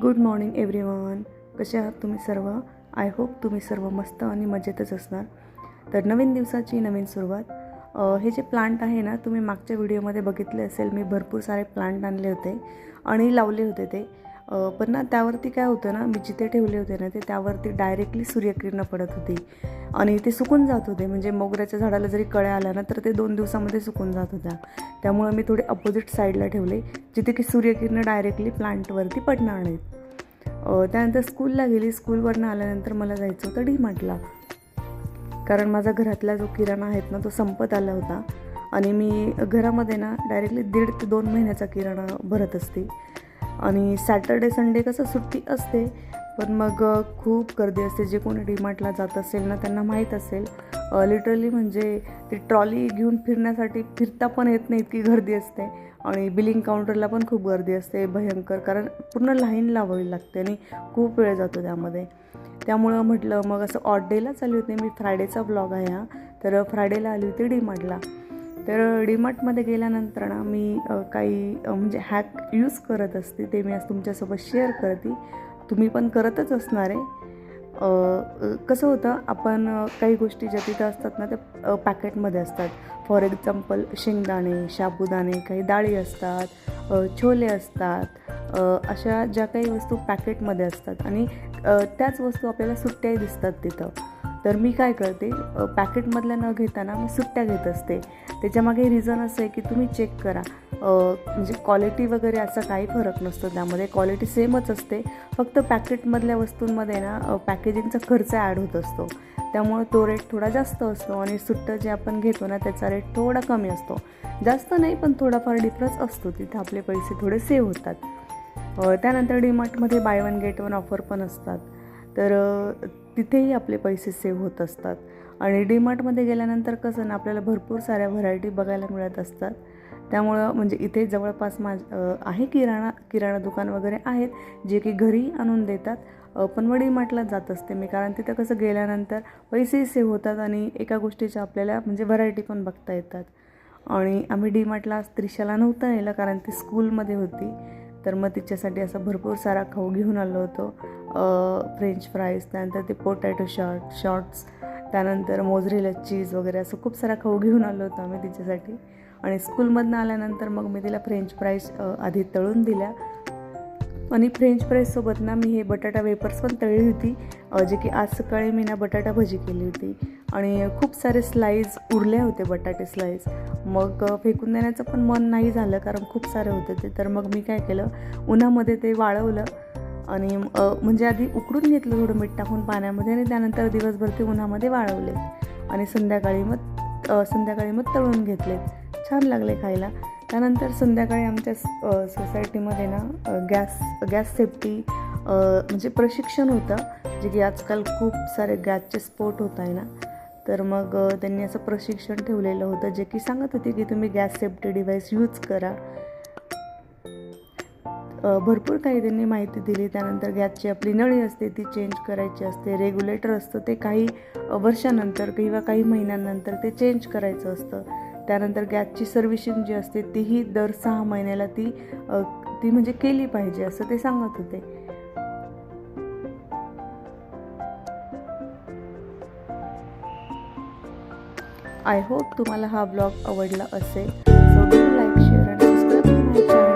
Good morning everyone. कसे आहात तुम्ही सर्व? आय होप तुम्ही सर्व मस्त आणि मजेतच असणार. तर नवीन दिवसाची नवीन सुरुवात. हे जे प्लांट आहे ना, तुम्ही मागच्या व्हिडिओमध्ये बघितले असेल. मी भरपूर सारे प्लांट आणले होते आणि लावले होते ते. पण ना त्यावरती काय होतं ना, मी जिथे ठेवले होते ना त्यावरती डायरेक्टली सूर्यकिरणं पडत होती आणि ते सुकून जात होते. म्हणजे मोगऱ्याच्या झाडाला जरी कळ्या आल्या ना तर ते 2 दिवसामध्ये सुकून जात होत्या. त्यामुळे मी थोडे अपोजिट साईडला ठेवले, जिथे की सूर्यकिरणं डायरेक्टली प्लांटवरती पडणार नाहीत. त्यानंतर स्कूलला गेली. स्कूलवरनं आल्यानंतर मला जायचं होतं डी-मार्टला, कारण माझा घरातला जो किराणा आहेत ना तो संपत आला होता आणि मी घरामध्ये ना डायरेक्टली 1.5 ते 2 महिन्याचा किराणा भरत असते. आणि सॅटर्डे संडे कसं सुट्टी असते, पण मग खूप गर्दी असते. जे कोणी डी-मार्टला जात असेल ना त्यांना माहीत असेल, लिटरली म्हणजे ती ट्रॉली घेऊन फिरण्यासाठी फिरता पण येत नाही, इतकी गर्दी असते. आणि बिलिंग काउंटरला पण खूप गर्दी असते भयंकर, कारण पूर्ण लाईन लावावी लागते आणि खूप वेळ जातो त्यामध्ये. त्यामुळं म्हटलं मग असं ऑड डेला चालू होते. मी फ्रायडेचा ब्लॉग आहे हा. तर फ्रायडेला आली होती डी-मार्टला. तर डी-मार्टमध्ये गेल्यानंतर ना मी काही म्हणजे हॅक यूज करत असते, ते मी आज तुमच्यासोबत शेअर करते. तुम्ही पण करतच असणार आहे. कसं होतं, आपण काही गोष्टी ज्या तिथं असतात ना त्या पॅकेटमध्ये असतात. फॉर एक्झाम्पल शेंगदाणे, साबुदाणे, काही डाळी असतात, छोले असतात, अशा ज्या काही वस्तू पॅकेटमध्ये असतात आणि त्याच वस्तू आपल्याला सुट्ट्याही दिसतात तिथं. तर मी काय करते, पॅकेटमधल्या न घेताना मी सुट्ट्या घेत असते. त्याच्यामागे रिझन असं आहे की तुम्ही चेक करा, म्हणजे क्वालिटी वगैरे असा काही फरक नसतो त्यामध्ये. क्वालिटी सेमच असते, फक्त पॅकेटमधल्या वस्तूंमध्ये ना पॅकेजिंगचा खर्च ॲड होत असतो. त्यामुळे तो रेट थोडा जास्त असतो आणि सुट्टं जे आपण घेतो ना त्याचा रेट थोडा कमी असतो. जास्त नाही, पण थोडाफार डिफरन्स असतो. तिथं आपले पैसे थोडे सेव्ह होतात. त्यानंतर डी-मार्टमध्ये buy one get one offer पण असतात, तर तिथेही आपले पैसे सेव्ह होत असतात. आणि डी-मार्टमध्ये गेल्यानंतर कसं ना आपल्याला भरपूर साऱ्या व्हरायटी बघायला मिळत असतात. त्यामुळं म्हणजे इथे जवळपास आहे किराणा दुकान वगैरे आहेत, जे की घरी आणून देतात. पण मग डी-मार्टलाच जात असते मी, कारण तिथं कसं गेल्यानंतर पैसेही सेव्ह होतात आणि एका गोष्टीच्या आपल्याला म्हणजे व्हरायटी पण बघता येतात. आणि आम्ही डी-मार्टला त्रिशाला नव्हतं नेलं, कारण ती स्कूलमध्ये होती. तर मग तिच्यासाठी असं भरपूर सारा खाऊ घेऊन आलो होतो. फ्रेंच फ्राईज, त्यानंतर ते पोटॅटो शॉर्ट्स, त्यानंतर मोझरेला चीज वगैरे असं खूप सारा खाऊ घेऊन आलो होतो आम्ही तिच्यासाठी. आणि स्कूलमधनं आल्यानंतर मग मी तिला फ्रेंच फ्राईज आधी तळून दिल्या. आणि फ्रेंच फ्राईजसोबत ना मी हे बटाटा वेपर्स पण तळली होती, जे की आज सकाळी मी ना बटाटा भजी केली होती. आणि खूप सारे स्लाईज उरले होते, बटाटे स्लाईज. मग फेकून देण्याचं पण मन नाही झालं, कारण खूप सारे होते ते. तर मग मी काय केलं, उन्हामध्ये ते वाळवलं आणि म्हणजे आधी उकडून घेतलं थोडं मीठ टाकून पाण्यामध्ये, आणि त्यानंतर दिवसभर ते उन्हामध्ये वाळवले आणि संध्याकाळी मग तळून घेतले. छान लागले खायला. त्यानंतर संध्याकाळी आमच्या सोसायटीमध्ये ना गॅस सेफ्टी म्हणजे प्रशिक्षण होतं, जे की आजकाल खूप सारे गॅसचे स्फोट होत आहे ना. तर मग त्यांनी असं प्रशिक्षण ठेवलेलं होतं, जे की सांगत होते की तुम्ही गॅस सेफ्टी डिव्हाइस यूज करा. भरपूर काही त्यांनी माहिती दिली. त्यानंतर गॅसची आपली नळी असते ती चेंज करायची असते. रेग्युलेटर असतं ते काही वर्षानंतर किंवा काही महिन्यांनंतर ते चेंज करायचं असतं. त्यानंतर गॅसची सर्व्हिसिंग जी असते तीही दर 6 महिन्याला ती म्हणजे केली पाहिजे, असं ते सांगत होते. आय होप तुम्हाला हा ब्लॉग आवडला असेल. सो डू लाईक, शेअर आणि सबस्क्राईब माय चॅनल.